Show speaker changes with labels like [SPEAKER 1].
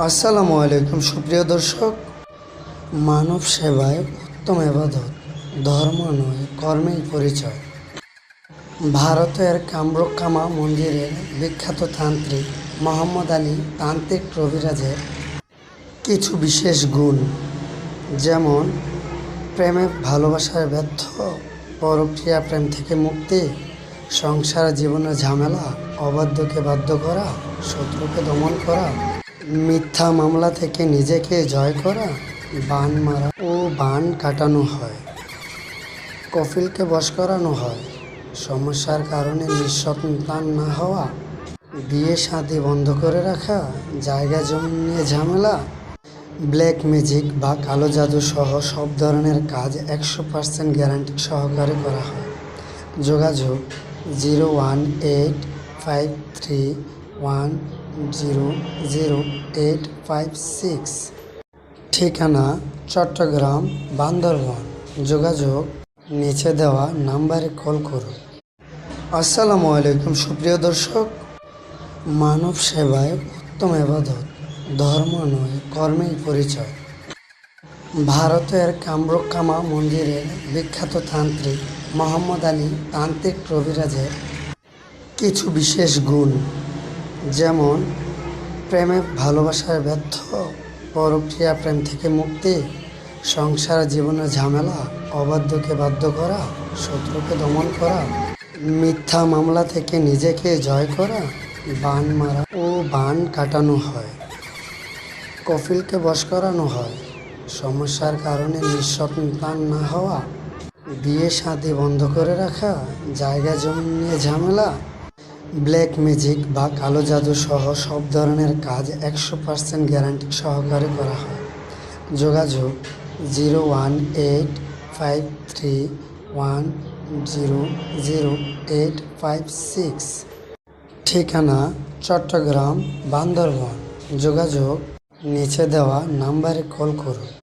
[SPEAKER 1] আসসালামু আলাইকুম সুপ্রিয় দর্শক। মানব সেবায় উত্তম ইবাদত, ধর্ম নয় কর্মেই পরিচয়। ভারতের কামরূপ কামা মন্দিরের বিখ্যাত তান্ত্রিক মোহাম্মদ আলী তান্ত্রিক কবিরাজের কিছু বিশেষ গুণ, যেমন প্রেমে ভালোবাসায় ব্যর্থ, পরক্রিয়া প্রেম থেকে মুক্তি, সংসার জীবনের ঝামেলা, অবাধ্যকে বাধ্য করা, শত্রুকে দমন করা, মিথ্যা মামলা থেকে নিজেকে জয় করা, বান মারা ও বান কাটানো হয়, কফিলকে বশ করানো হয়, সমস্যার কারণে নিঃসন্তান না হওয়া, বিয়ে শাদী বন্ধ করে রাখা, জায়গা জমি নিয়ে ঝামেলা, ব্ল্যাক ম্যাজিক বা কালো জাদু সহ সব ধরনের কাজ 100% গ্যারান্টি সহকারে করা হয়। যোগাযোগ 01853100856। ঠিকানা চট্টগ্রাম বান্দরবান। যোগাযোগ নিচে দেওয়া নাম্বারে কল করুন। আসসালামু আলাইকুম সুপ্রিয় দর্শক। মানব সেবায় উত্তম ইবাদত, ধর্ম নয় কর্মেই পরিচয়। ভারতের কামরূপ কামা মন্দিরের বিখ্যাত তান্ত্রিক মোহাম্মদ আলী তান্ত্রিক কবিরাজের কিছু বিশেষ গুণ, যেমন প্রেমে ভালোবাসায় ব্যর্থ, পরক্রিয়া প্রেম থেকে মুক্তি, সংসার জীবনের ঝামেলা, অবাধ্যকে বাধ্য করা, শত্রুকে দমন করা, মিথ্যা মামলা থেকে নিজেকে জয় করা, বান মারা ও বান কাটানো হয়, কফিলকে বশ করানো হয়, সমস্যার কারণে নিঃসন্তান না হওয়া, বিয়ে শাদী বন্ধ করে রাখা, জায়গা জমি নিয়ে ঝামেলা, ব্ল্যাক ম্যাজিক বা কালো জাদু সহ সব ধরনের কাজ 100% গ্যারান্টি সহকারে করা হয়। যোগাযোগ 01853100856। ঠিকানা চট্টগ্রাম বান্দরবান। যোগাযোগ নিচে দেওয়া নাম্বারে কল করুন।